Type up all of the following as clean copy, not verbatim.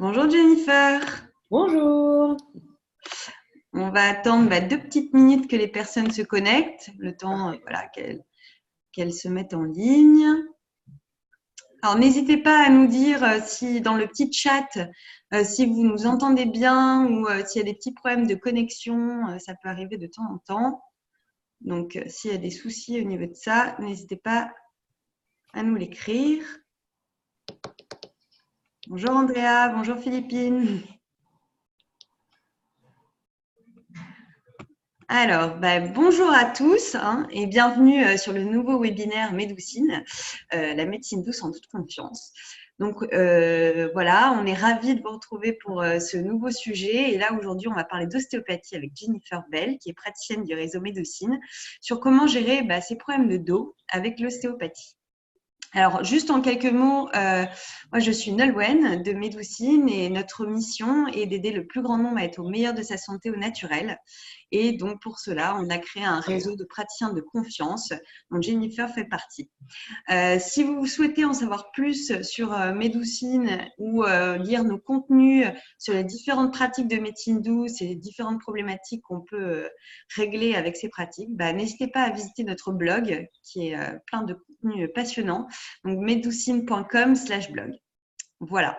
Bonjour Jennifer. Bonjour. On va attendre 2 petites minutes que les personnes se connectent, le temps Parfait. voilà, qu'elles se mettent en ligne. Alors n'hésitez pas à nous dire si dans le petit chat, si vous nous entendez bien ou s'il y a des petits problèmes de connexion, ça peut arriver de temps en temps. Donc s'il y a des soucis au niveau de ça, n'hésitez pas à nous l'écrire. Bonjour Andrea, bonjour Philippine. Alors, bonjour à tous et bienvenue sur le nouveau webinaire Médoucine, la médecine douce en toute confiance. Donc voilà, on est ravis de vous retrouver pour ce nouveau sujet. Et là, aujourd'hui, on va parler d'ostéopathie avec Jennifer Bell, qui est praticienne du réseau Médoucine, sur comment gérer ces problèmes de dos avec l'ostéopathie. Alors, juste en quelques mots, moi je suis Nolwenn de Médoucine et notre mission est d'aider le plus grand nombre à être au meilleur de sa santé au naturel. Et donc, pour cela, on a créé un réseau de praticiens de confiance dont Jennifer fait partie. Si vous souhaitez en savoir plus sur Médoucine ou lire nos contenus sur les différentes pratiques de médecine douce et les différentes problématiques qu'on peut régler avec ces pratiques, n'hésitez pas à visiter notre blog qui est plein de contenus passionnants, donc medoucine.com/blog. Voilà.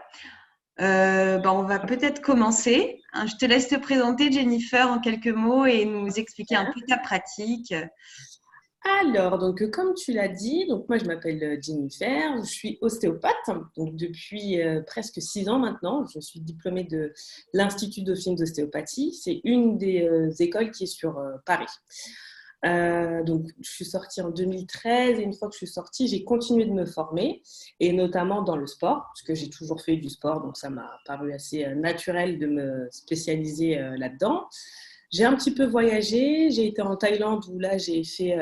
On va peut-être commencer. Je te laisse te présenter, Jennifer, en quelques mots et nous expliquer un peu ta pratique. Alors, donc, comme tu l'as dit, donc moi je m'appelle Jennifer, je suis ostéopathe donc depuis presque 6 ans maintenant. Je suis diplômée de l'Institut Dauphine d'ostéopathie. C'est une des écoles qui est sur Paris. Donc, je suis sortie en 2013 et une fois que je suis sortie, j'ai continué de me former et notamment dans le sport, parce que j'ai toujours fait du sport, donc ça m'a paru assez naturel de me spécialiser là-dedans. J'ai un petit peu voyagé, j'ai été en Thaïlande où là j'ai été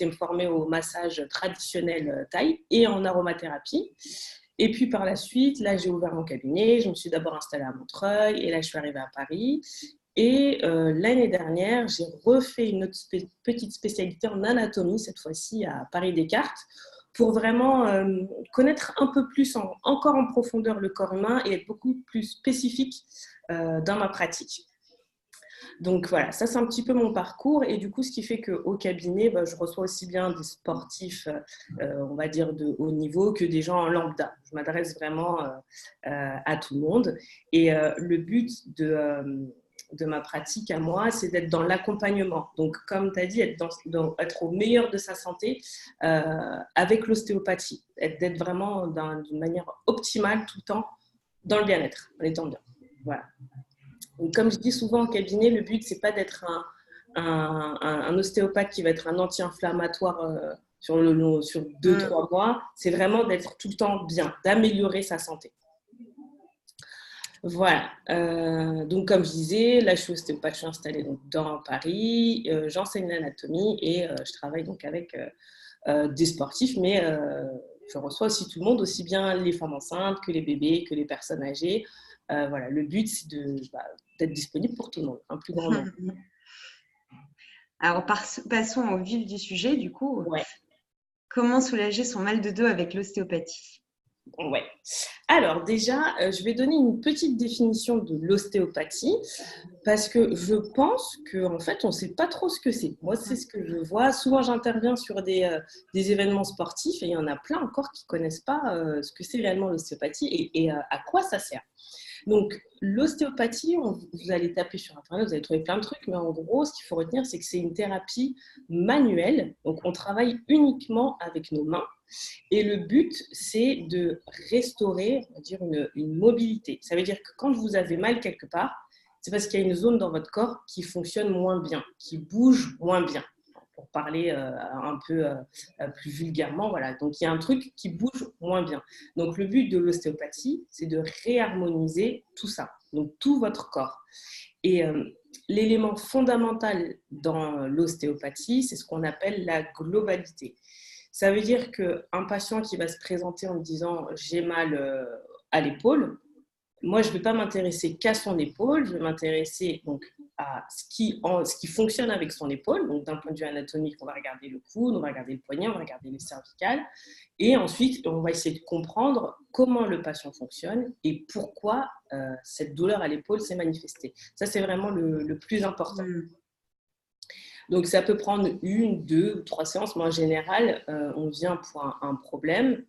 me former au massage traditionnel thaï et en aromathérapie. Et puis par la suite, là j'ai ouvert mon cabinet, je me suis d'abord installée à Montreuil et là je suis arrivée à Paris. Et l'année dernière, j'ai refait une autre petite spécialité en anatomie, cette fois-ci à Paris-Descartes, pour vraiment connaître un peu plus, encore en profondeur le corps humain et être beaucoup plus spécifique dans ma pratique. Donc voilà, ça c'est un petit peu mon parcours et du coup ce qui fait qu'au cabinet, je reçois aussi bien des sportifs, on va dire de haut niveau, que des gens lambda. Je m'adresse vraiment à tout le monde et le but de ma pratique à moi, c'est d'être dans l'accompagnement. Donc, comme tu as dit, être au meilleur de sa santé avec l'ostéopathie, d'être vraiment d'une manière optimale tout le temps dans le bien-être, en étant bien. Voilà. Donc, comme je dis souvent en cabinet, le but, c'est pas d'être un ostéopathe qui va être un anti-inflammatoire sur 2-3 mois. C'est vraiment d'être tout le temps bien, d'améliorer sa santé. Voilà. Donc, comme je disais, là, je suis ostéopathe, je suis installée donc, dans Paris. J'enseigne l'anatomie et je travaille donc avec des sportifs, mais je reçois aussi tout le monde, aussi bien les femmes enceintes que les bébés, que les personnes âgées. Voilà, le but, c'est d'être disponible pour tout le monde, un plus grand nombre. Alors, passons au vif du sujet, du coup. Ouais. Comment soulager son mal de dos avec l'ostéopathie? Ouais. Alors déjà, je vais donner une petite définition de l'ostéopathie parce que je pense qu'en fait, on ne sait pas trop ce que c'est. Moi, c'est ce que je vois. Souvent, j'interviens sur des événements sportifs et il y en a plein encore qui ne connaissent pas ce que c'est réellement l'ostéopathie et à quoi ça sert. Donc, l'ostéopathie, vous allez taper sur Internet, vous allez trouver plein de trucs, mais en gros, ce qu'il faut retenir, c'est que c'est une thérapie manuelle. Donc, on travaille uniquement avec nos mains. Et le but, c'est de restaurer, on va dire, une mobilité. Ça veut dire que quand vous avez mal quelque part, c'est parce qu'il y a une zone dans votre corps qui fonctionne moins bien, qui bouge moins bien, pour parler un peu plus vulgairement. Voilà. Donc, il y a un truc qui bouge moins bien. Donc, le but de l'ostéopathie, c'est de réharmoniser tout ça, donc tout votre corps. Et l'élément fondamental dans l'ostéopathie, c'est ce qu'on appelle la globalité. Ça veut dire qu'un patient qui va se présenter en me disant « j'ai mal à l'épaule », moi, je ne vais pas m'intéresser qu'à son épaule, je vais m'intéresser donc à ce qui fonctionne avec son épaule. Donc, d'un point de vue anatomique, on va regarder le coude, on va regarder le poignet, on va regarder les cervicales. Et ensuite, on va essayer de comprendre comment le patient fonctionne et pourquoi cette douleur à l'épaule s'est manifestée. Ça, c'est vraiment le plus important. Donc, ça peut prendre 1, 2 ou 3 séances, mais en général, on vient pour un problème.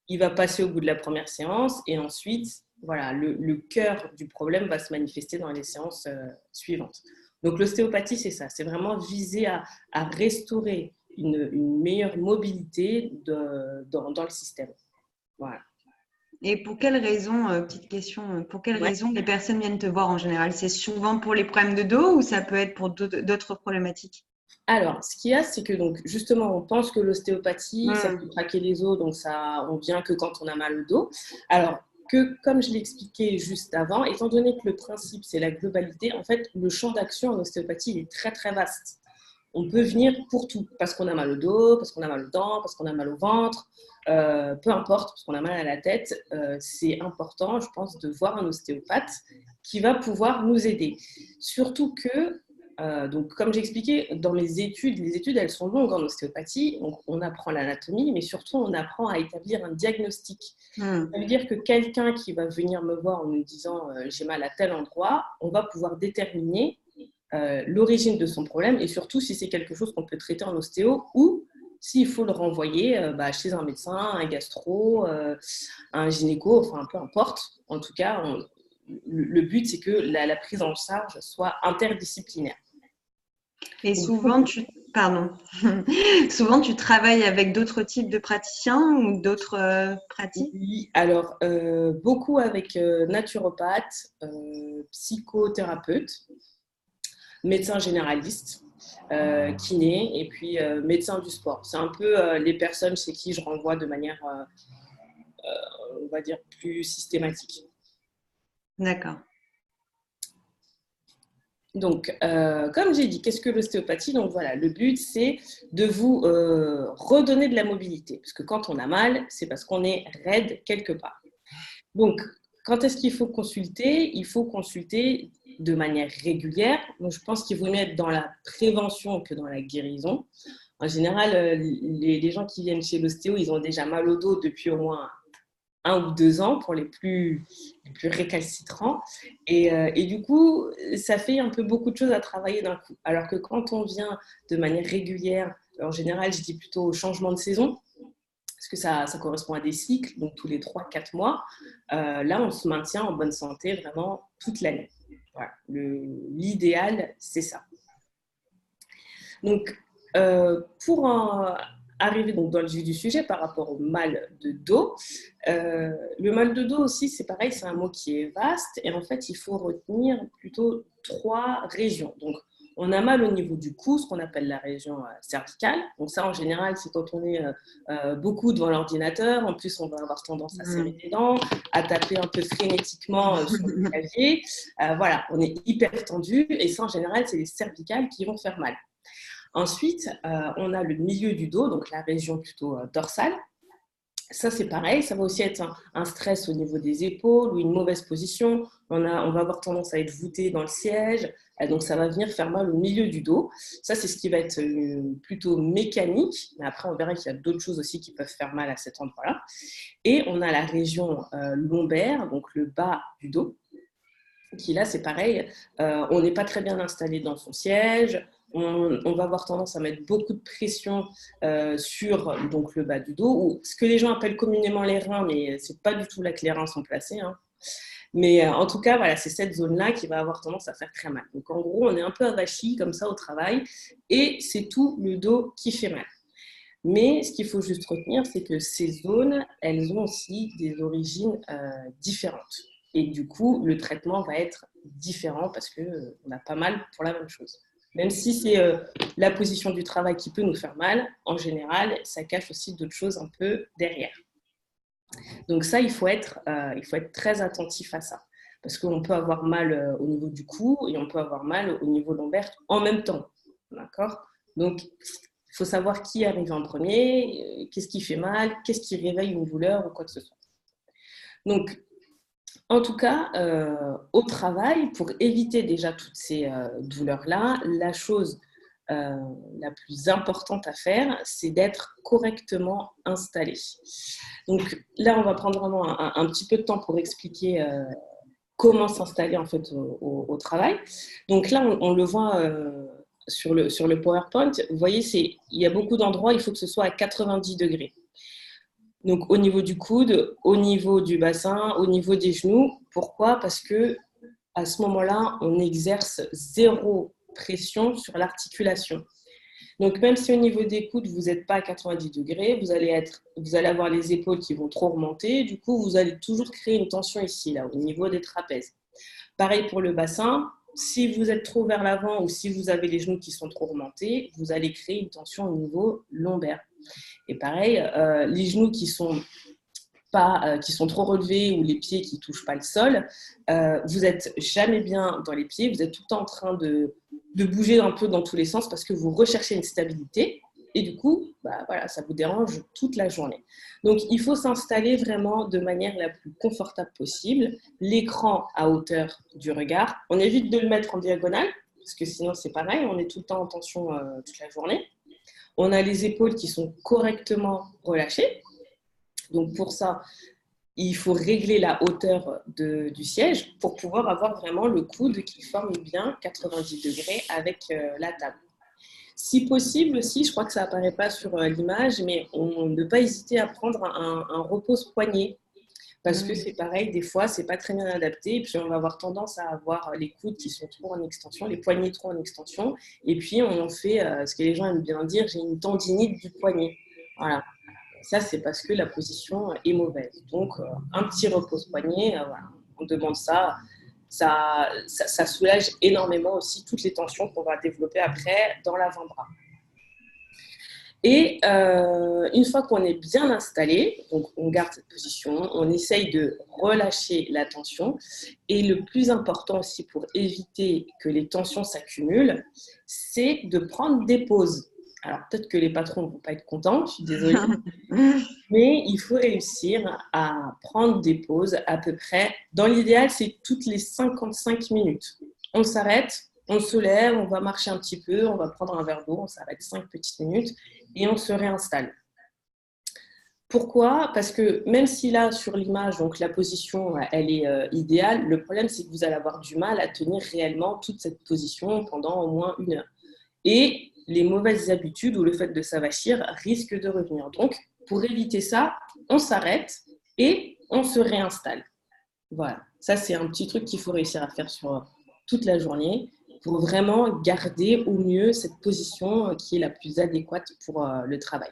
Il va passer au bout de la première séance et ensuite, voilà, le cœur du problème va se manifester dans les séances suivantes. Donc, l'ostéopathie, c'est ça. C'est vraiment viser à restaurer une meilleure mobilité dans le système. Voilà. Et pour quelles raisons, petite question, pour quelles Ouais. raisons les personnes viennent te voir en général? C'est souvent pour les problèmes de dos ou ça peut être pour d'autres problématiques? Alors, ce qu'il y a, c'est que donc, justement, on pense que l'ostéopathie, ça peut traquer les os, donc ça, on vient que quand on a mal au dos. Alors, comme je l'ai expliqué juste avant, étant donné que le principe, c'est la globalité, en fait, le champ d'action en ostéopathie, il est très, très vaste. On peut venir pour tout, parce qu'on a mal au dos, parce qu'on a mal aux dents, parce qu'on a mal au ventre, peu importe, parce qu'on a mal à la tête. C'est important, je pense, de voir un ostéopathe qui va pouvoir nous aider. Surtout que donc, comme j'expliquais, dans mes études, les études, elles sont longues en ostéopathie. Donc, on apprend l'anatomie, mais surtout, on apprend à établir un diagnostic. Ça veut dire que quelqu'un qui va venir me voir en me disant j'ai mal à tel endroit, on va pouvoir déterminer l'origine de son problème et surtout si c'est quelque chose qu'on peut traiter en ostéo ou s'il faut le renvoyer chez un médecin, un gastro, un gynéco, enfin peu importe. En tout cas, le but, c'est que la prise en charge soit interdisciplinaire. Et souvent, souvent, tu travailles avec d'autres types de praticiens ou d'autres pratiques? Oui, alors beaucoup avec naturopathes, psychothérapeutes, médecins généralistes, kinés et puis médecins du sport. C'est un peu les personnes chez qui je renvoie de manière, on va dire, plus systématique. D'accord. Donc, comme j'ai dit, qu'est-ce que l'ostéopathie? Donc voilà, le but, c'est de vous redonner de la mobilité. Parce que quand on a mal, c'est parce qu'on est raide quelque part. Donc, quand est-ce qu'il faut consulter? Il faut consulter de manière régulière. Donc, je pense qu'il vaut mieux être dans la prévention que dans la guérison. En général, les gens qui viennent chez l'ostéo, ils ont déjà mal au dos depuis au moins 1 ou 2 ans pour les plus récalcitrants. Et du coup, ça fait un peu beaucoup de choses à travailler d'un coup. Alors que quand on vient de manière régulière, en général, je dis plutôt au changement de saison, parce que ça correspond à des cycles, donc tous les 3-4 mois, là, on se maintient en bonne santé vraiment toute l'année. Voilà. L'idéal, c'est ça. Donc, pour arriver donc dans le vif du sujet par rapport au mal de dos, le mal de dos aussi, c'est pareil, c'est un mot qui est vaste et en fait, il faut retenir plutôt 3 régions. Donc, on a mal au niveau du cou, ce qu'on appelle la région cervicale. Donc ça, en général, c'est quand on est beaucoup devant l'ordinateur. En plus, on va avoir tendance à serrer les dents, à taper un peu frénétiquement sur le clavier. Voilà, on est hyper tendu et ça, en général, c'est les cervicales qui vont faire mal. Ensuite, on a le milieu du dos, donc la région plutôt dorsale. Ça, c'est pareil, ça va aussi être un stress au niveau des épaules ou une mauvaise position. On va avoir tendance à être voûté dans le siège, donc ça va venir faire mal au milieu du dos. Ça, c'est ce qui va être plutôt mécanique, mais après, on verra qu'il y a d'autres choses aussi qui peuvent faire mal à cet endroit-là. Et on a la région lombaire, donc le bas du dos, qui là, c'est pareil, on n'est pas très bien installé dans son siège. On va avoir tendance à mettre beaucoup de pression sur donc, le bas du dos, ou ce que les gens appellent communément les reins, mais ce n'est pas du tout là que les reins sont placés. Hein. Mais en tout cas, voilà, c'est cette zone-là qui va avoir tendance à faire très mal. Donc en gros, on est un peu avachi comme ça au travail, et c'est tout le dos qui fait mal. Mais ce qu'il faut juste retenir, c'est que ces zones, elles ont aussi des origines différentes. Et du coup, le traitement va être différent parce qu'on a pas mal pour la même chose. Même si c'est la position du travail qui peut nous faire mal, en général, ça cache aussi d'autres choses un peu derrière. Donc ça, il faut être très attentif à ça. Parce qu'on peut avoir mal au niveau du cou et on peut avoir mal au niveau lombaire en même temps. D'accord? Donc, il faut savoir qui arrive en premier, qu'est-ce qui fait mal, qu'est-ce qui réveille une douleur ou quoi que ce soit. Donc, En tout cas, au travail, pour éviter déjà toutes ces douleurs-là, la chose euh, la plus importante à faire, c'est d'être correctement installé. Donc là, on va prendre vraiment un petit peu de temps pour expliquer comment s'installer en fait au travail. Donc là, on le voit sur le PowerPoint. Vous voyez, il y a beaucoup d'endroits, il faut que ce soit à 90 degrés. Donc au niveau du coude, au niveau du bassin, au niveau des genoux. Pourquoi? Parce que à ce moment-là, on exerce zéro pression sur l'articulation. Donc même si au niveau des coudes, vous n'êtes pas à 90 degrés, vous allez avoir les épaules qui vont trop remonter. Du coup, vous allez toujours créer une tension ici, là, au niveau des trapèzes. Pareil pour le bassin. Si vous êtes trop vers l'avant ou si vous avez les genoux qui sont trop remontés, vous allez créer une tension au niveau lombaire. Et pareil, les genoux qui sont trop relevés ou les pieds qui ne touchent pas le sol, vous n'êtes jamais bien dans les pieds, vous êtes tout le temps en train de bouger un peu dans tous les sens parce que vous recherchez une stabilité et du coup, voilà, ça vous dérange toute la journée. Donc, il faut s'installer vraiment de manière la plus confortable possible, l'écran à hauteur du regard. On évite de le mettre en diagonale parce que sinon, c'est pareil, on est tout le temps en tension toute la journée. On a les épaules qui sont correctement relâchées. Donc, pour ça, il faut régler la hauteur du siège pour pouvoir avoir vraiment le coude qui forme bien 90 degrés avec la table. Si possible aussi, je crois que ça apparaît pas sur l'image, mais on ne pas hésiter à prendre un repose-poignet parce que c'est pareil, des fois, c'est pas très bien adapté et puis on va avoir tendance à avoir les coudes qui sont trop en extension, les poignets trop en extension et puis on fait ce que les gens aiment bien dire, j'ai une tendinite du poignet. Voilà. Ça, c'est parce que la position est mauvaise. Donc, un petit repose-poignet, voilà, on demande ça. Ça soulage énormément aussi toutes les tensions qu'on va développer après dans l'avant-bras. Et une fois qu'on est bien installé, donc on garde cette position, on essaye de relâcher la tension. Et le plus important aussi pour éviter que les tensions s'accumulent, c'est de prendre des pauses. Alors peut-être que les patrons ne vont pas être contents, je suis désolée, mais il faut réussir à prendre des pauses à peu près. Dans l'idéal, c'est toutes les 55 minutes. On s'arrête, on se lève, on va marcher un petit peu, on va prendre un verre d'eau, on s'arrête 5 petites minutes et on se réinstalle. Pourquoi? Parce que même si là, sur l'image, donc la position, elle est idéale, le problème, c'est que vous allez avoir du mal à tenir réellement toute cette position pendant au moins 1 heure. Et les mauvaises habitudes ou le fait de s'avachir risquent de revenir. Donc, pour éviter ça, on s'arrête et on se réinstalle. Voilà, ça c'est un petit truc qu'il faut réussir à faire sur toute la journée pour vraiment garder au mieux cette position qui est la plus adéquate pour le travail.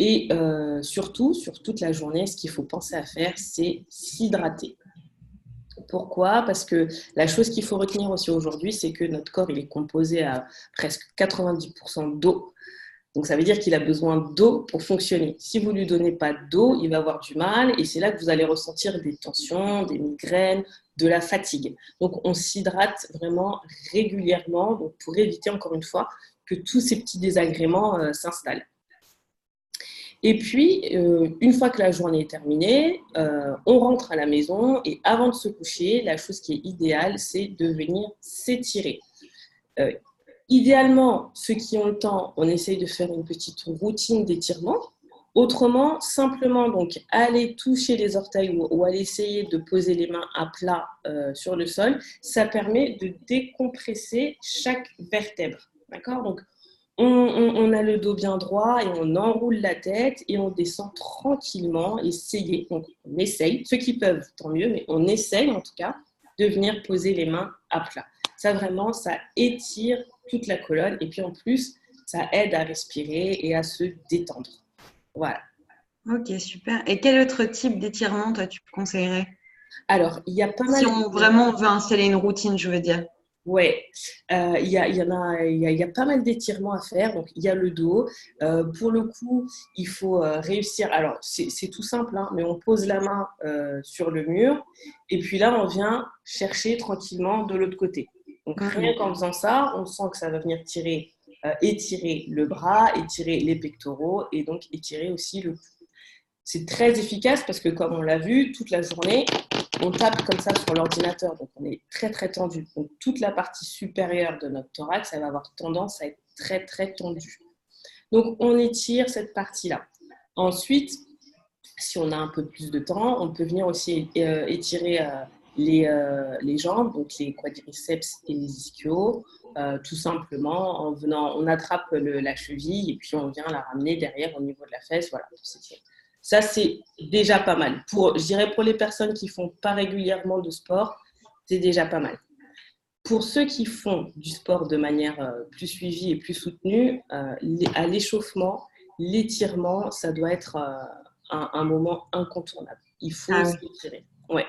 Et surtout, sur toute la journée, ce qu'il faut penser à faire, c'est s'hydrater. Pourquoi? Parce que la chose qu'il faut retenir aussi aujourd'hui, c'est que notre corps il est composé à presque 90% d'eau. Donc, ça veut dire qu'il a besoin d'eau pour fonctionner. Si vous ne lui donnez pas d'eau, il va avoir du mal et c'est là que vous allez ressentir des tensions, des migraines, de la fatigue. Donc, on s'hydrate vraiment régulièrement donc pour éviter, encore une fois, que tous ces petits désagréments s'installent. Et puis, une fois que la journée est terminée, on rentre à la maison et avant de se coucher, la chose qui est idéale, c'est de venir s'étirer. Idéalement, ceux qui ont le temps, on essaye de faire une petite routine d'étirement. Autrement, simplement donc aller toucher les orteils ou aller essayer de poser les mains à plat sur le sol, ça permet de décompresser chaque vertèbre. D'accord? Donc, on a le dos bien droit et on enroule la tête et on descend tranquillement. Essayez, donc on essaye, ceux qui peuvent, tant mieux, mais on essaye en tout cas de venir poser les mains à plat. Ça vraiment, ça étire toute la colonne et puis en plus, ça aide à respirer et à se détendre. Voilà. Ok, super. Et quel autre type d'étirement, toi, tu conseillerais? Alors, il y a pas mal... Si on vraiment veut installer une routine, je veux dire. Ouais, il y a pas mal d'étirements à faire. Donc, il y a le dos. Pour le coup, il faut réussir. Alors, c'est tout simple, hein, mais on pose la main sur le mur et puis là, on vient chercher tranquillement de l'autre côté. Donc, rien qu'en faisant ça, on sent que ça va venir étirer le bras, étirer les pectoraux et donc étirer aussi le cou. C'est très efficace parce que, comme on l'a vu, toute la journée, on tape comme ça sur l'ordinateur, donc on est très très tendu. Donc toute la partie supérieure de notre thorax, elle va avoir tendance à être très très tendue. Donc on étire cette partie-là. Ensuite, si on a un peu plus de temps, on peut venir aussi étirer les jambes, donc les quadriceps et les ischios, tout simplement en venant, on attrape la cheville et puis on vient la ramener derrière au niveau de la fesse, voilà, pour s'étirer. Ça, c'est déjà pas mal. Je dirais pour les personnes qui ne font pas régulièrement de sport, c'est déjà pas mal. Pour ceux qui font du sport de manière plus suivie et plus soutenue, à l'échauffement, l'étirement, ça doit être un moment incontournable. Il faut s'étirer. Ouais.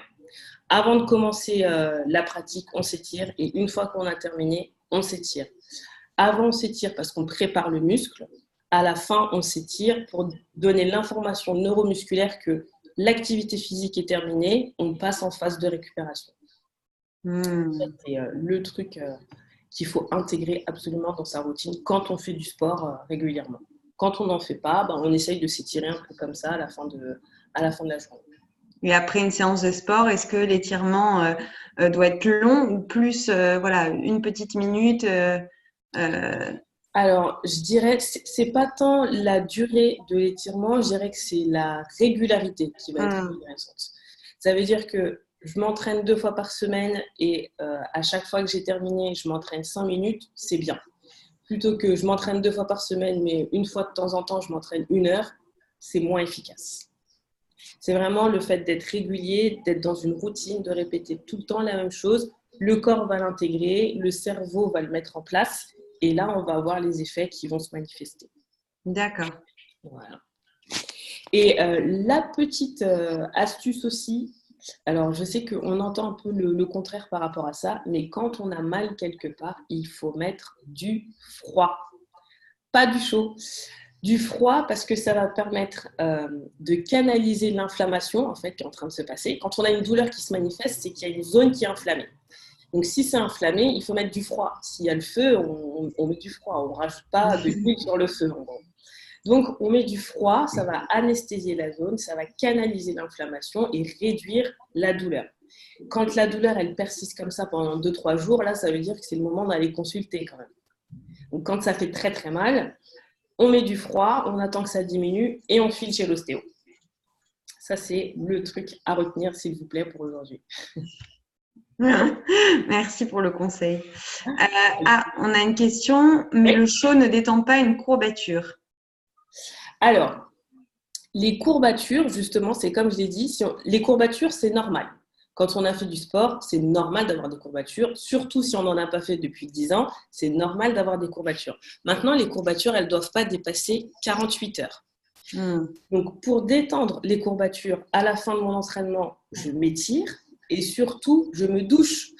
Avant de commencer la pratique, on s'étire et une fois qu'on a terminé, on s'étire. Avant, on s'étire parce qu'on prépare le muscle. À la fin, on s'étire pour donner l'information neuromusculaire que l'activité physique est terminée, on passe en phase de récupération. C'est le truc qu'il faut intégrer absolument dans sa routine quand on fait du sport régulièrement. Quand on n'en fait pas, on essaye de s'étirer un peu comme ça à la fin de la journée. Et après une séance de sport, est-ce que l'étirement doit être long ou plus, une petite minute Alors, je dirais, c'est pas tant la durée de l'étirement, je dirais que c'est la régularité qui va être intéressante. Ça veut dire que je m'entraîne 2 fois par semaine et à chaque fois que j'ai terminé, je m'entraîne 5 minutes, c'est bien. Plutôt que je m'entraîne 2 fois par semaine, mais une fois de temps en temps, je m'entraîne 1 heure, c'est moins efficace. C'est vraiment le fait d'être régulier, d'être dans une routine, de répéter tout le temps la même chose. Le corps va l'intégrer, le cerveau va le mettre en place et là, on va avoir les effets qui vont se manifester. D'accord. Voilà. Et la petite astuce aussi, alors je sais qu'on entend un peu le contraire par rapport à ça, mais quand on a mal quelque part, il faut mettre du froid, pas du chaud. Du froid parce que ça va permettre de canaliser l'inflammation en fait, qui est en train de se passer. Quand on a une douleur qui se manifeste, c'est qu'il y a une zone qui est inflammée. Donc si c'est inflammé, il faut mettre du froid. S'il y a le feu, on met du froid. On ne rajoute pas de l'huile sur le feu. En gros. Donc on met du froid, ça va anesthésier la zone, ça va canaliser l'inflammation et réduire la douleur. Quand la douleur elle persiste comme ça pendant 2-3 jours, là ça veut dire que c'est le moment d'aller consulter quand même. Donc quand ça fait très très mal, on met du froid, on attend que ça diminue et on file chez l'ostéo. Ça, c'est le truc à retenir, s'il vous plaît, pour aujourd'hui. Merci pour le conseil. On a une question, mais le chaud ne détend pas une courbature. Alors, les courbatures, justement, c'est comme je l'ai dit, les courbatures, c'est normal. Quand on a fait du sport, c'est normal d'avoir des courbatures, surtout si on n'en a pas fait depuis 10 ans, c'est normal d'avoir des courbatures. Maintenant, les courbatures, elles ne doivent pas dépasser 48 heures. Donc, pour détendre les courbatures, à la fin de mon entraînement, je m'étire et surtout, je me douche.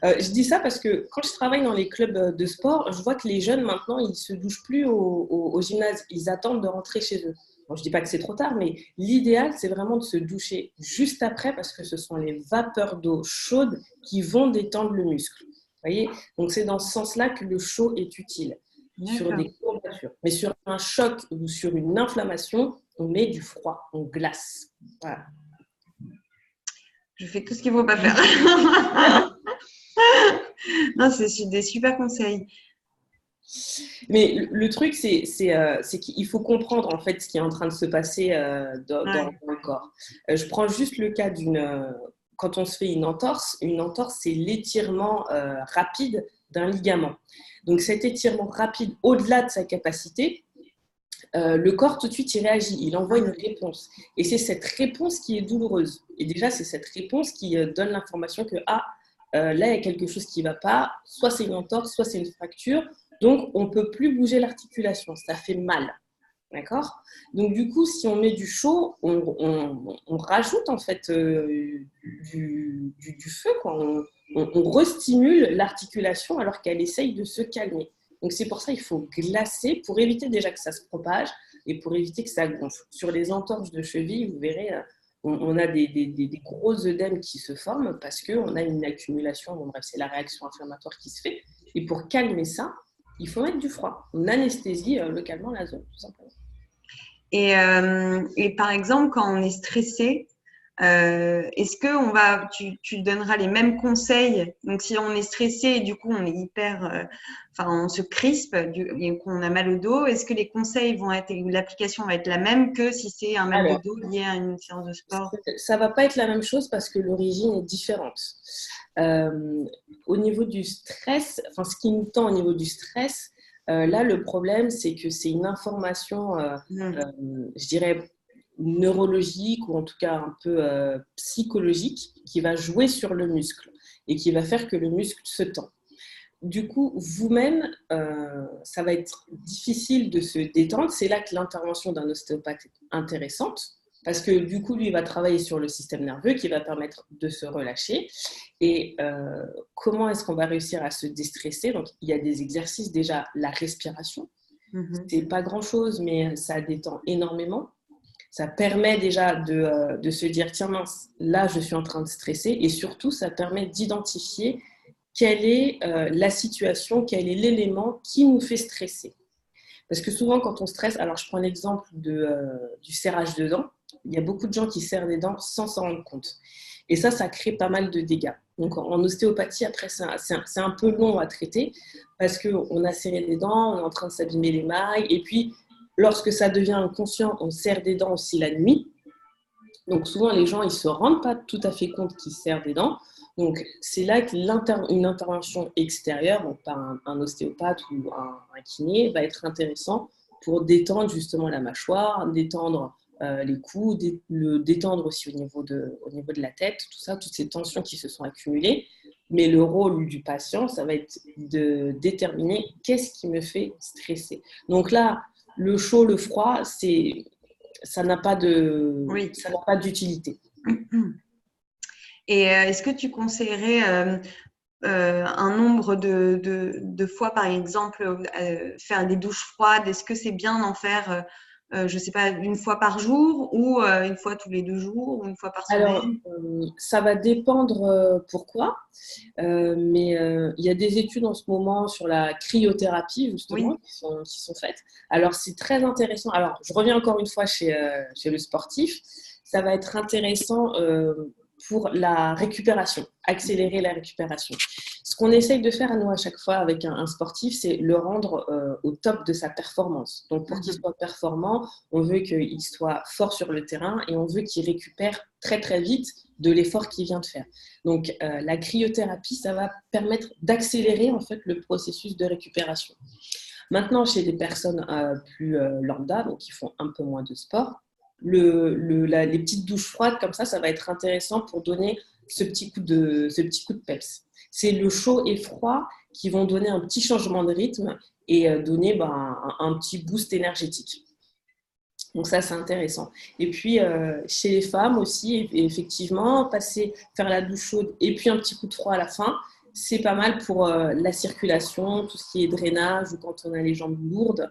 Je dis ça parce que quand je travaille dans les clubs de sport, je vois que les jeunes, maintenant, ils ne se douchent plus au gymnase. Ils attendent de rentrer chez eux. Bon, je ne dis pas que c'est trop tard, mais l'idéal, c'est vraiment de se doucher juste après parce que ce sont les vapeurs d'eau chaude qui vont détendre le muscle. Vous voyez ? Donc, c'est dans ce sens-là que le chaud est utile. Sur des courbatures. Mais sur un choc ou sur une inflammation, on met du froid, on glace. Voilà. Je fais tout ce qu'il ne faut pas faire. Non, c'est des super conseils. Mais le truc, c'est qu'il faut comprendre en fait ce qui est en train de se passer dans le corps. Je prends juste le cas quand on se fait une entorse, c'est l'étirement rapide d'un ligament. Donc cet étirement rapide, au-delà de sa capacité, le corps tout de suite il réagit, il envoie une réponse. Et c'est cette réponse qui est douloureuse. Et déjà, c'est cette réponse qui donne l'information que là, il y a quelque chose qui ne va pas, soit c'est une entorse, soit c'est une fracture. Donc, on ne peut plus bouger l'articulation, ça fait mal. D'accord ? Donc, du coup, si on met du chaud, on rajoute en fait du feu, quoi. On restimule l'articulation alors qu'elle essaye de se calmer. Donc, c'est pour ça qu'il faut glacer pour éviter déjà que ça se propage et pour éviter que ça gonfle. Sur les entorses de cheville, vous verrez, on a des gros œdèmes qui se forment parce qu'on a une accumulation. Bon, bref, c'est la réaction inflammatoire qui se fait. Et pour calmer ça, il faut mettre du froid. On anesthésie localement la zone, tout simplement. Et par exemple, quand on est stressé, Est-ce que tu donneras les mêmes conseils? Donc, si on est stressé et du coup on est on se crispe et qu'on a mal au dos, est-ce que les conseils l'application va être la même que si c'est un mal de Alors, dos lié à une séance de sport? ça va pas être la même chose parce que l'origine est différente. Euh, Au niveau du stress, enfin, ce qui nous tend au niveau du stress, là, le problème, c'est que c'est une information, je dirais, neurologique ou en tout cas un peu psychologique qui va jouer sur le muscle et qui va faire que le muscle se tend. Du coup, vous-même, ça va être difficile de se détendre. C'est là que l'intervention d'un ostéopathe est intéressante parce que du coup, lui, il va travailler sur le système nerveux qui va permettre de se relâcher. Et comment est-ce qu'on va réussir à se déstresser? Donc, il y a des exercices, déjà la respiration. C'est pas grand-chose, mais ça détend énormément. Ça permet déjà de se dire, tiens mince, là, je suis en train de stresser. Et surtout, ça permet d'identifier quelle est la situation, quel est l'élément qui nous fait stresser. Parce que souvent, quand on stresse, alors je prends l'exemple du serrage de dents, il y a beaucoup de gens qui serrent des dents sans s'en rendre compte. Et ça crée pas mal de dégâts. Donc en ostéopathie, après, c'est un peu long à traiter parce qu'on a serré des dents, on est en train de s'abîmer les mailles, et puis lorsque ça devient inconscient, on serre des dents aussi la nuit. Donc souvent, les gens, ils ne se rendent pas tout à fait compte qu'ils serrent des dents. Donc c'est là qu'une intervention extérieure, donc par un ostéopathe ou un kiné, va être intéressant pour détendre justement la mâchoire, détendre les coudes, détendre aussi au niveau de la tête, tout ça, toutes ces tensions qui se sont accumulées. Mais le rôle du patient, ça va être de déterminer qu'est-ce qui me fait stresser. Donc là, le chaud, le froid, ça n'a pas Oui. d'utilité. Et est-ce que tu conseillerais un nombre de fois, par exemple, faire des douches froides? Est-ce que c'est bien d'en faire, je ne sais pas, une fois par jour ou une fois tous les 2 jours ou une fois par Alors, semaine? ça va dépendre pourquoi, mais il y a des études en ce moment sur la cryothérapie, justement, Oui. qui sont faites. Alors, c'est très intéressant. Alors, je reviens encore une fois chez le sportif. Ça va être intéressant pour la récupération, accélérer la récupération. Ce qu'on essaye de faire, nous, à chaque fois avec un sportif, c'est le rendre au top de sa performance. Donc, pour qu'il soit performant, on veut qu'il soit fort sur le terrain et on veut qu'il récupère très, très vite de l'effort qu'il vient de faire. Donc, la cryothérapie, ça va permettre d'accélérer, en fait, le processus de récupération. Maintenant, chez des personnes plus lambda, donc qui font un peu moins de sport, les petites douches froides comme ça va être intéressant pour donner ce petit coup de peps. C'est le chaud et froid qui vont donner un petit changement de rythme et donner un petit boost énergétique. Donc ça, c'est intéressant. Et puis, chez les femmes aussi, effectivement, faire la douche chaude et puis un petit coup de froid à la fin, c'est pas mal pour la circulation, tout ce qui est drainage ou quand on a les jambes lourdes.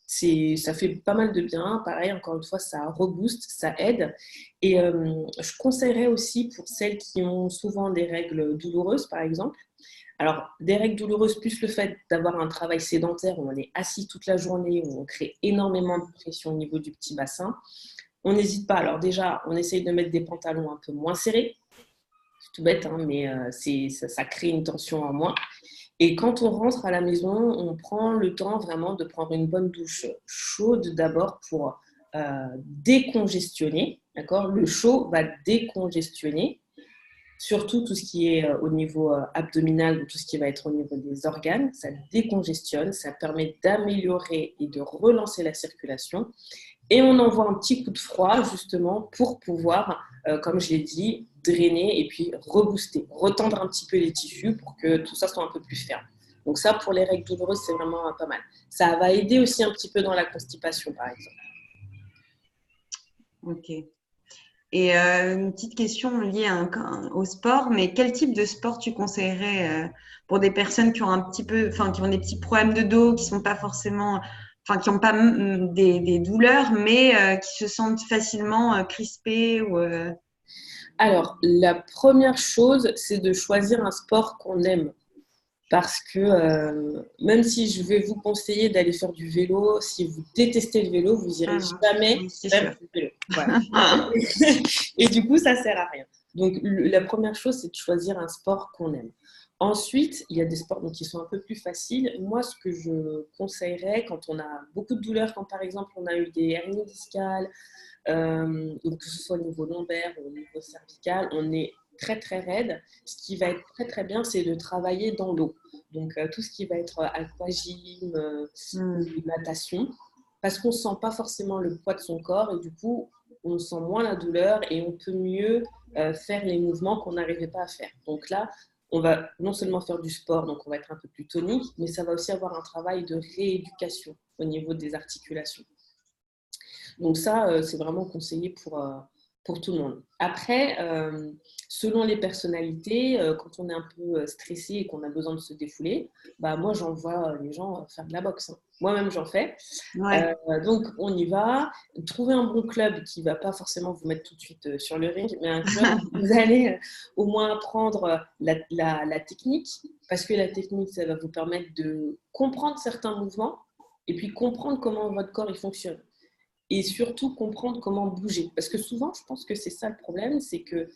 Ça fait pas mal de bien. Pareil, encore une fois, ça rebooste, ça aide. Et je conseillerais aussi pour celles qui ont souvent des règles douloureuses, par exemple. Alors, des règles douloureuses, plus le fait d'avoir un travail sédentaire où on est assis toute la journée, où on crée énormément de pression au niveau du petit bassin, on n'hésite pas. Alors déjà, on essaye de mettre des pantalons un peu moins serrés. C'est tout bête, hein, mais ça crée une tension en moins. Et quand on rentre à la maison, on prend le temps vraiment de prendre une bonne douche chaude d'abord pour décongestionner. D'accord? Le chaud va décongestionner, surtout tout ce qui est au niveau abdominal ou tout ce qui va être au niveau des organes. Ça décongestionne, ça permet d'améliorer et de relancer la circulation. Et on envoie un petit coup de froid justement pour pouvoir, comme je l'ai dit, drainer et puis rebooster, retendre un petit peu les tissus pour que tout ça soit un peu plus ferme. Donc ça, pour les règles douloureuses, c'est vraiment pas mal. Ça va aider aussi un petit peu dans la constipation, par exemple. Ok. Et une petite question liée au sport, mais quel type de sport tu conseillerais pour des personnes qui ont qui ont des petits problèmes de dos, qui sont pas forcément, qui n'ont pas des douleurs, mais qui se sentent facilement crispées ou Alors, la première chose, c'est de choisir un sport qu'on aime. parce que même si je vais vous conseiller d'aller faire du vélo, si vous détestez le vélo, vous irez jamais Oui, c'est faire sûr. du vélo. Voilà. Et du coup, ça sert à rien. Donc, la première chose, c'est de choisir un sport qu'on aime. Ensuite, il y a des sports donc, qui sont un peu plus faciles. Moi, ce que je conseillerais quand on a beaucoup de douleurs, quand par exemple on a eu des hernies discales, donc que ce soit au niveau lombaire ou au niveau cervical, on est très très raide. Ce qui va être très très bien, c'est de travailler dans l'eau. Donc tout ce qui va être aquagym, natation, parce qu'on ne sent pas forcément le poids de son corps et du coup, on sent moins la douleur et on peut mieux faire les mouvements qu'on n'arrivait pas à faire. Donc là, on va non seulement faire du sport, donc on va être un peu plus tonique, mais ça va aussi avoir un travail de rééducation au niveau des articulations. Donc ça, c'est vraiment conseillé pour tout le monde. Après, selon les personnalités, quand on est un peu stressé et qu'on a besoin de se défouler, bah, moi, j'envoie les gens faire de la boxe, hein. Moi-même, j'en fais. Ouais. Donc, on y va. Trouver un bon club qui ne va pas forcément vous mettre tout de suite sur le ring, mais un club où vous allez au moins apprendre la technique, parce que la technique, ça va vous permettre de comprendre certains mouvements et puis comprendre comment votre corps il fonctionne et surtout comprendre comment bouger. Parce que souvent, je pense que c'est ça le problème, c'est que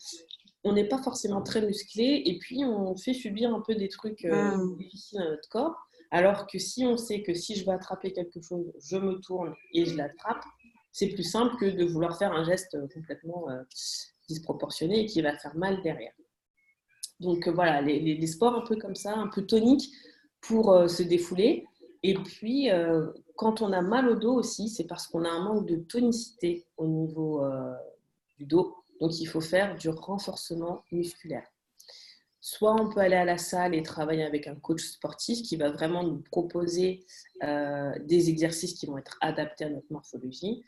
on n'est pas forcément très musclé et puis on fait subir un peu des trucs difficiles à notre corps. Alors que si on sait que si je veux attraper quelque chose, je me tourne et je l'attrape, c'est plus simple que de vouloir faire un geste complètement disproportionné et qui va faire mal derrière. Donc voilà, les sports un peu comme ça, un peu toniques pour se défouler. Et puis, quand on a mal au dos aussi, c'est parce qu'on a un manque de tonicité au niveau du dos. Donc, il faut faire du renforcement musculaire. Soit on peut aller à la salle et travailler avec un coach sportif qui va vraiment nous proposer des exercices qui vont être adaptés à notre morphologie.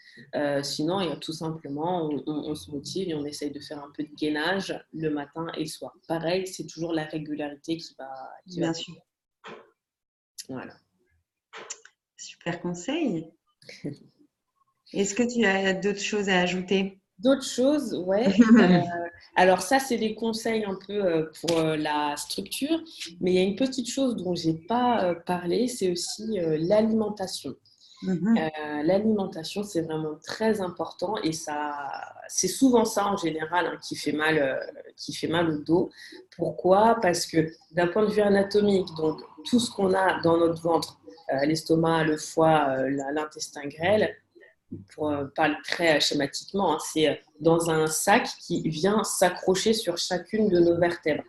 Sinon, il y a tout simplement, on se motive et on essaye de faire un peu de gainage le matin et le soir. Pareil, c'est toujours la régularité qui va Bien sûr. Voilà. Super conseil. Est-ce que tu as d'autres choses à ajouter? D'autres choses, ouais. Alors ça, c'est des conseils un peu pour la structure, mais il y a une petite chose dont j'ai pas parlé, c'est aussi l'alimentation. L'alimentation, c'est vraiment très important et ça, c'est souvent ça en général hein, qui fait mal au dos. Pourquoi? Parce que d'un point de vue anatomique, donc tout ce qu'on a dans notre ventre, l'estomac, le foie, l'intestin grêle, pour parler très schématiquement, hein, c'est dans un sac qui vient s'accrocher sur chacune de nos vertèbres.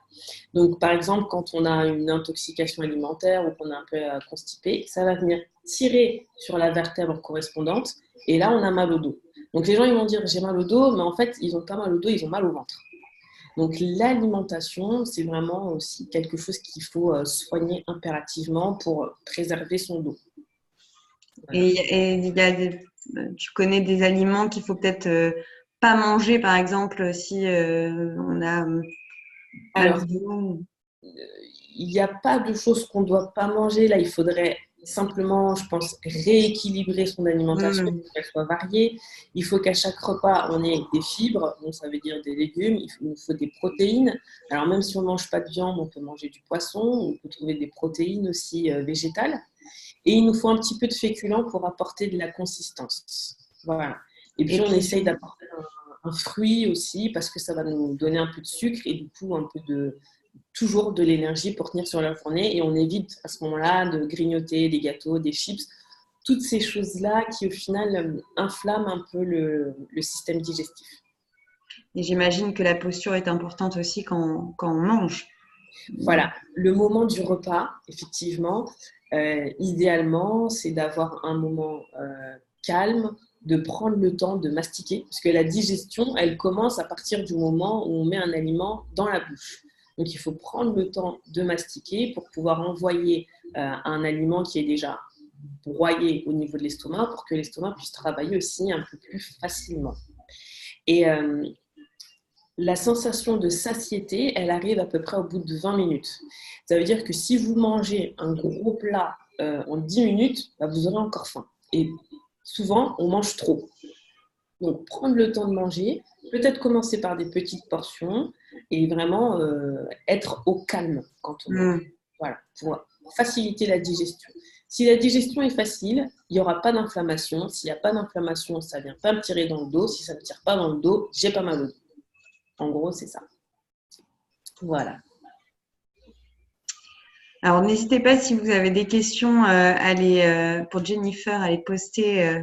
Donc, par exemple, quand on a une intoxication alimentaire ou qu'on est un peu constipé, ça va venir tirer sur la vertèbre correspondante et là, on a mal au dos. Donc, les gens, ils vont dire j'ai mal au dos, mais en fait, ils n'ont pas mal au dos, ils ont mal au ventre. Donc, l'alimentation, c'est vraiment aussi quelque chose qu'il faut soigner impérativement pour préserver son dos. Voilà. Et il y a tu connais des aliments qu'il faut peut-être pas manger, par exemple, si on a mal Alors, au dos. il n'y a pas de choses qu'on ne doit pas manger. Là, il faudrait simplement, je pense, rééquilibrer son alimentation pour qu'elle soit variée. Il faut qu'à chaque repas, on ait des fibres, donc ça veut dire des légumes, il nous faut des protéines. Alors, même si on ne mange pas de viande, on peut manger du poisson, on peut trouver des protéines aussi végétales. Et il nous faut un petit peu de féculents pour apporter de la consistance. Voilà. Et puis, Et on puis, essaye d'apporter un fruit aussi parce que ça va nous donner un peu de sucre et du coup un peu toujours de l'énergie pour tenir sur la journée et on évite à ce moment-là de grignoter des gâteaux, des chips, toutes ces choses-là qui au final inflamment un peu le système digestif. et j'imagine que la posture est importante aussi quand on mange. Voilà, le moment du repas, effectivement, idéalement, c'est d'avoir un moment calme, de prendre le temps de mastiquer, parce que la digestion, elle commence à partir du moment où on met un aliment dans la bouche. Donc, il faut prendre le temps de mastiquer pour pouvoir envoyer un aliment qui est déjà broyé au niveau de l'estomac pour que l'estomac puisse travailler aussi un peu plus facilement. Et la sensation de satiété, elle arrive à peu près au bout de 20 minutes. Ça veut dire que si vous mangez un gros plat en 10 minutes, bah, vous aurez encore faim. Et souvent, on mange trop. Donc, prendre le temps de manger, peut-être commencer par des petites portions et vraiment être au calme quand on mange. voilà, pour faciliter la digestion. Si la digestion est facile, il n'y aura pas d'inflammation. S'il n'y a pas d'inflammation, ça ne vient pas me tirer dans le dos. Si ça ne me tire pas dans le dos, j'ai pas mal au dos. En gros, c'est ça. Voilà. Alors, n'hésitez pas si vous avez des questions pour Jennifer à les poster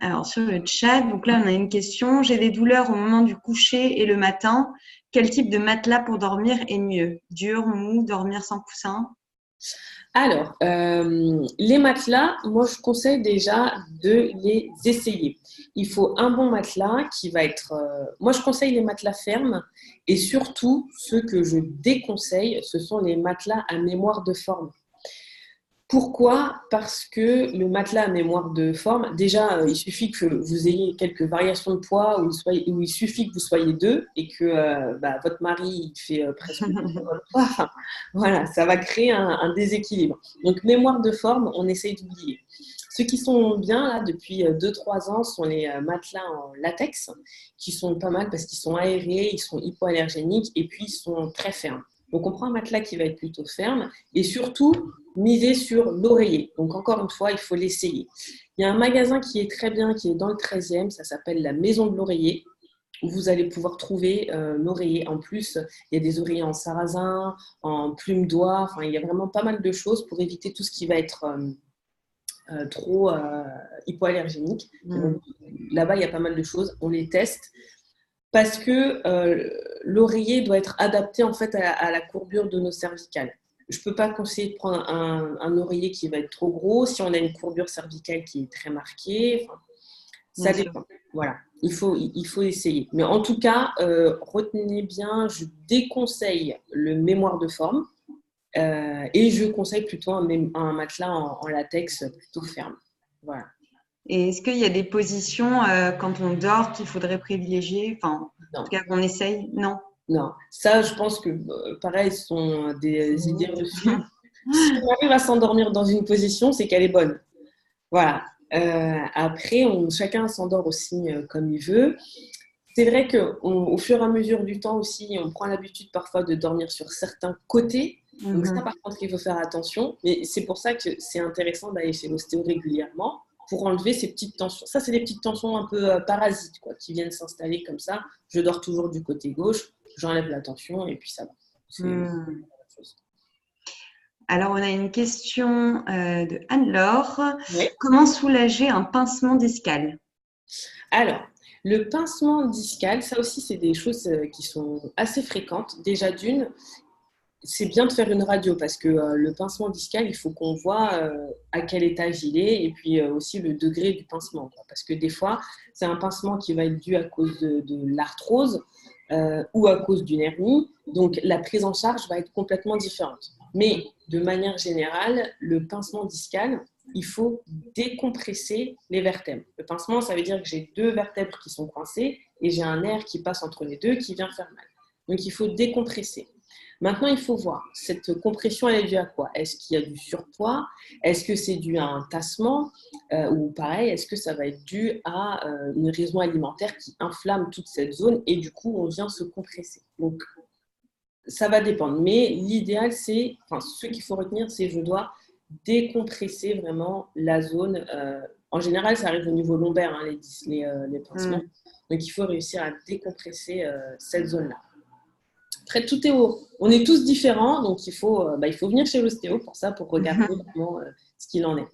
alors, sur le chat. Donc là, on a une question. J'ai des douleurs au moment du coucher et le matin. Quel type de matelas pour dormir est mieux? Dur, mou, dormir sans coussin? Alors, les matelas, moi, je conseille déjà de les essayer. Il faut un bon matelas qui va être… moi, je conseille les matelas fermes et surtout, ceux que je déconseille, ce sont les matelas à mémoire de forme. Pourquoi? Parce que le matelas à mémoire de forme, déjà, il suffit que vous ayez quelques variations de poids où il suffit que vous soyez deux et que votre mari il fait presque votre poids. Enfin, voilà, ça va créer un déséquilibre. Donc, mémoire de forme, on essaye d'oublier. Ceux qui sont bien là depuis 2-3 ans sont les matelas en latex qui sont pas mal parce qu'ils sont aérés, ils sont hypoallergéniques et puis ils sont très fermes. Donc, on prend un matelas qui va être plutôt ferme et surtout, miser sur l'oreiller. Donc, encore une fois, il faut l'essayer. Il y a un magasin qui est très bien, qui est dans le 13e, ça s'appelle la Maison de l'Oreiller, où vous allez pouvoir trouver l'oreiller. En plus, il y a des oreillers en sarrasin, en plume d'oie, enfin, il y a vraiment pas mal de choses pour éviter tout ce qui va être trop hypoallergénique. Donc, là-bas, il y a pas mal de choses, on les teste. Parce que l'oreiller doit être adapté en fait à la courbure de nos cervicales. Je ne peux pas conseiller de prendre un oreiller qui va être trop gros si on a une courbure cervicale qui est très marquée. Enfin, ça dépend. Voilà, il faut essayer. Mais en tout cas, retenez bien, je déconseille le mémoire de forme et je conseille plutôt un matelas en latex plutôt ferme. Voilà. Et est-ce qu'il y a des positions quand on dort qu'il faudrait privilégier? Enfin, en tout cas, qu'on essaye? Non. Non, ça, je pense que, pareil, ce sont des idées reçues. Si on arrive à s'endormir dans une position, c'est qu'elle est bonne. Voilà. Après, chacun s'endort aussi comme il veut. C'est vrai qu'au fur et à mesure du temps aussi, on prend l'habitude parfois de dormir sur certains côtés. Donc ça, par contre, il faut faire attention. Mais c'est pour ça que c'est intéressant d'aller chez l'ostéo régulièrement pour enlever ces petites tensions. Ça, c'est des petites tensions un peu parasites quoi, qui viennent s'installer comme ça. Je dors toujours du côté gauche, j'enlève la tension et puis ça va. C'est la même chose. Alors, on a une question de Anne-Laure. Oui. Comment soulager un pincement discal? Alors, le pincement discal, ça aussi, c'est des choses qui sont assez fréquentes. Déjà d'une, c'est bien de faire une radio parce que le pincement discal, il faut qu'on voit à quel étage il est et puis aussi le degré du pincement. Quoi. Parce que des fois, c'est un pincement qui va être dû à cause de l'arthrose ou à cause d'une hernie. Donc, la prise en charge va être complètement différente. Mais de manière générale, le pincement discal, il faut décompresser les vertèbres. Le pincement, ça veut dire que j'ai deux vertèbres qui sont coincées et j'ai un nerf qui passe entre les deux qui vient faire mal. Donc, il faut décompresser. Maintenant, il faut voir, cette compression, elle est due à quoi? Est-ce qu'il y a du surpoids? Est-ce que c'est dû à un tassement? Ou pareil, est-ce que ça va être dû à une raison alimentaire qui inflamme toute cette zone et du coup, on vient se compresser? Donc, ça va dépendre. Mais l'idéal, c'est, enfin, ce qu'il faut retenir, c'est je dois décompresser vraiment la zone. En général, ça arrive au niveau lombaire, hein, les pincements. Donc, il faut réussir à décompresser cette zone-là. Après, on est tous différents, donc il faut venir chez l'ostéo pour ça, pour regarder vraiment ce qu'il en est.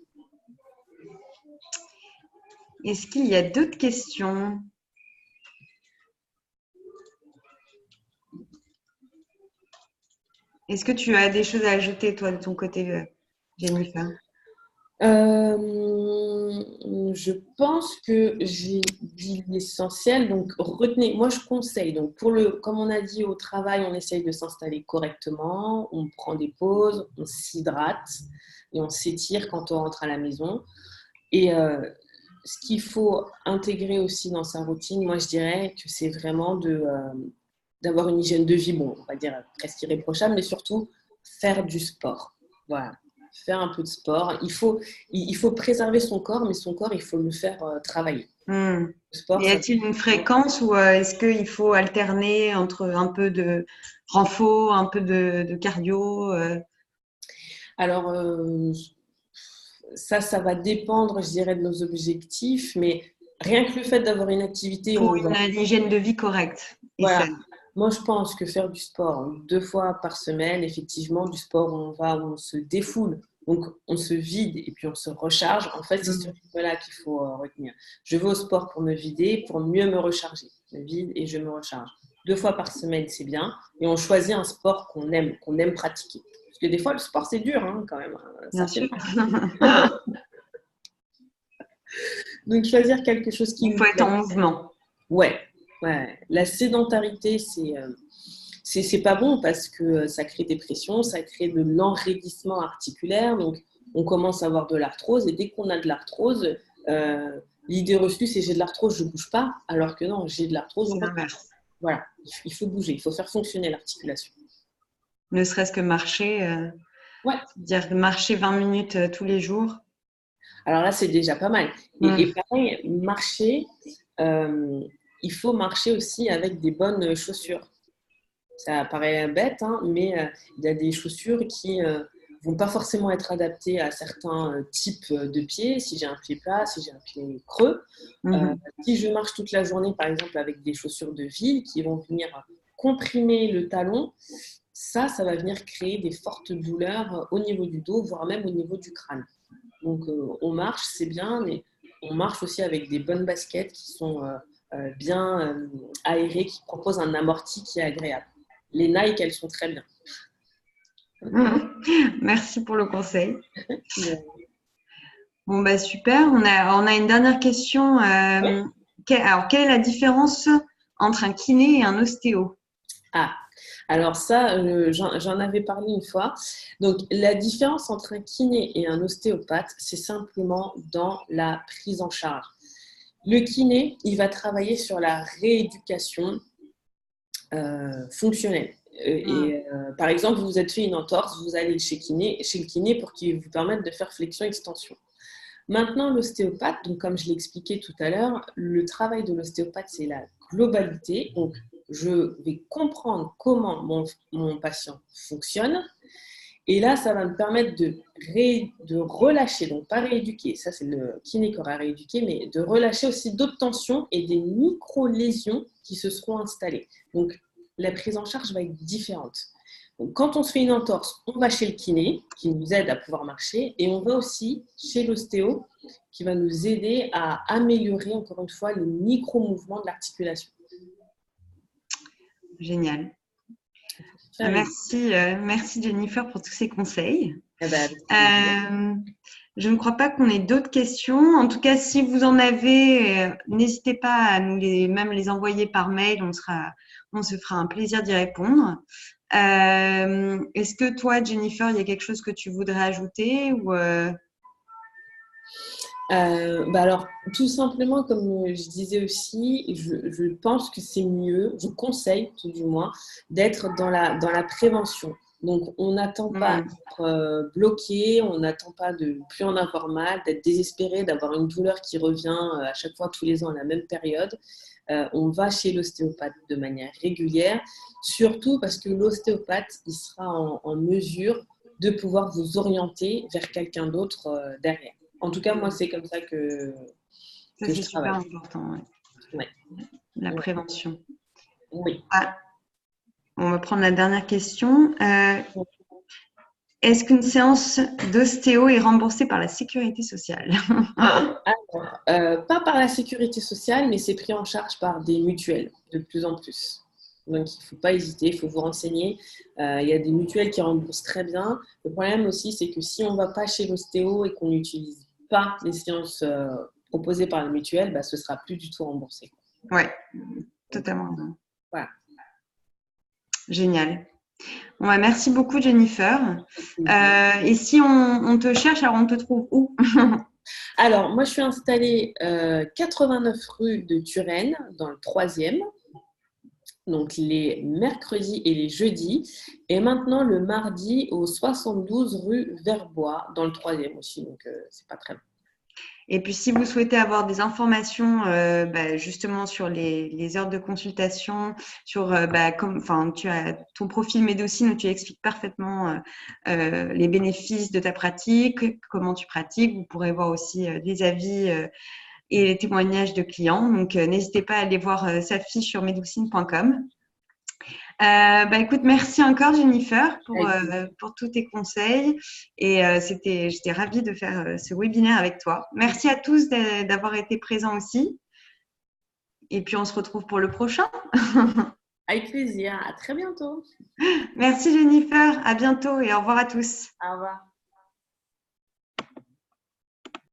Est-ce qu'il y a d'autres questions? Est-ce que tu as des choses à ajouter, toi, de ton côté, Jennifer? Je pense que j'ai dit l'essentiel. Donc, retenez, moi je conseille, donc comme on a dit au travail, on essaye de s'installer correctement, on prend des pauses, on s'hydrate et on s'étire quand on rentre à la maison. Et ce qu'il faut intégrer aussi dans sa routine, moi je dirais que c'est vraiment d'avoir une hygiène de vie, bon, on va dire presque irréprochable, mais surtout faire du sport. Voilà. Faire un peu de sport. Il faut préserver son corps, mais son corps, il faut le faire travailler. Le sport, y a-t-il une fréquence ou est-ce qu'il faut alterner entre un peu de renfo, un peu de cardio Alors, ça va dépendre, je dirais, de nos objectifs, mais rien que le fait d'avoir une activité où Pour on va… une hygiène de vie correcte et Voilà. saine. Moi, je pense que faire du sport 2 fois par semaine, effectivement, du sport où on se défoule, donc on se vide et puis on se recharge. En fait, c'est ce rythme-là qu'il faut retenir. Je vais au sport pour me vider, pour mieux me recharger. Je me vide et je me recharge. 2 fois par semaine, c'est bien. Et on choisit un sport qu'on aime pratiquer. Parce que des fois, le sport, c'est dur quand même. Bien Ça sûr. fait… Donc, choisir quelque chose qui Il nous faut être plaît. en mouvement. Ouais. La sédentarité, c'est pas bon parce que ça crée des pressions, ça crée de l'enraidissement articulaire. Donc, on commence à avoir de l'arthrose. Et dès qu'on a de l'arthrose, l'idée reçue, c'est j'ai de l'arthrose, je bouge pas. Alors que non, j'ai de l'arthrose. En fait, voilà, il faut bouger, il faut faire fonctionner l'articulation. Ne serait-ce que marcher. Ouais. Dire marcher 20 minutes tous les jours. Alors là, c'est déjà pas mal. Et pareil, marcher, il faut marcher aussi avec des bonnes chaussures. Ça paraît bête, mais il y a des chaussures qui vont pas forcément être adaptées à certains types de pieds. Si j'ai un pied plat, si j'ai un pied creux. Si je marche toute la journée, par exemple, avec des chaussures de ville qui vont venir comprimer le talon, ça va venir créer des fortes douleurs au niveau du dos, voire même au niveau du crâne. Donc, on marche, c'est bien, mais on marche aussi avec des bonnes baskets qui sont bien aérées, qui proposent un amorti qui est agréable. Les Nike, elles sont très bien. Merci pour le conseil. Bon, bah super. On a une dernière question. Alors, quelle est la différence entre un kiné et un ostéo? Alors ça, j'en avais parlé une fois. Donc, la différence entre un kiné et un ostéopathe, c'est simplement dans la prise en charge. Le kiné, il va travailler sur la rééducation fonctionnelle. Par exemple, vous vous êtes fait une entorse, vous allez chez le kiné pour qu'il vous permette de faire flexion-extension. Maintenant, l'ostéopathe, donc comme je l'ai expliqué tout à l'heure, le travail de l'ostéopathe, c'est la globalité. Donc, je vais comprendre comment mon patient fonctionne. Et là, ça va me permettre de relâcher, donc pas rééduquer, ça c'est le kiné qui aura rééduqué, mais de relâcher aussi d'autres tensions et des micro-lésions qui se seront installées. Donc, la prise en charge va être différente. Donc, quand on se fait une entorse, on va chez le kiné qui nous aide à pouvoir marcher et on va aussi chez l'ostéo qui va nous aider à améliorer, encore une fois, les micro-mouvements de l'articulation. Génial. Merci Jennifer pour tous ces conseils. Je ne crois pas qu'on ait d'autres questions. En tout cas, si vous en avez, n'hésitez pas à nous même les envoyer par mail. On se fera un plaisir d'y répondre. Est-ce que toi, Jennifer, il y a quelque chose que tu voudrais ajouter ou alors, tout simplement, comme je disais aussi, je pense que c'est mieux, je conseille tout du moins, d'être dans la prévention. Donc, on n'attend pas d'être bloqué, on n'attend pas de plus en avoir mal, d'être désespéré, d'avoir une douleur qui revient à chaque fois tous les ans à la même période. On va chez l'ostéopathe de manière régulière, surtout parce que l'ostéopathe, il sera en mesure de pouvoir vous orienter vers quelqu'un d'autre derrière. En tout cas, moi, c'est comme ça que je travaille. C'est super important, la prévention. Oui. On va prendre la dernière question. Est-ce qu'une séance d'ostéo est remboursée par la sécurité sociale? Alors, pas par la sécurité sociale, mais c'est pris en charge par des mutuelles de plus en plus. Donc, il ne faut pas hésiter, il faut vous renseigner. Il y a des mutuelles qui remboursent très bien. Le problème aussi, c'est que si on ne va pas chez l'ostéo et qu'on n'utilise pas les séances proposées par la mutuelle, ce ne sera plus du tout remboursé. Oui, totalement. Voilà. Génial. Bon, merci beaucoup, Jennifer. Et si on te cherche, alors on te trouve où? Alors, moi, je suis installée 89 rue de Turenne, dans le 3e. Donc, les mercredis et les jeudis. Et maintenant, le mardi, au 72 rue Verbois, dans le 3e aussi. Donc, c'est pas très loin. Et puis, si vous souhaitez avoir des informations justement sur les heures de consultation, sur tu as ton profil Médocine où tu expliques parfaitement les bénéfices de ta pratique, comment tu pratiques. Vous pourrez voir aussi des avis et les témoignages de clients. Donc, n'hésitez pas à aller voir sa fiche sur medoucine.com. Écoute, merci encore Jennifer pour tous tes conseils et j'étais ravie de faire ce webinaire avec toi. Merci à tous d'avoir été présents aussi et puis on se retrouve pour le prochain. Avec plaisir, à très bientôt. Merci Jennifer, à bientôt et au revoir à tous. Au revoir.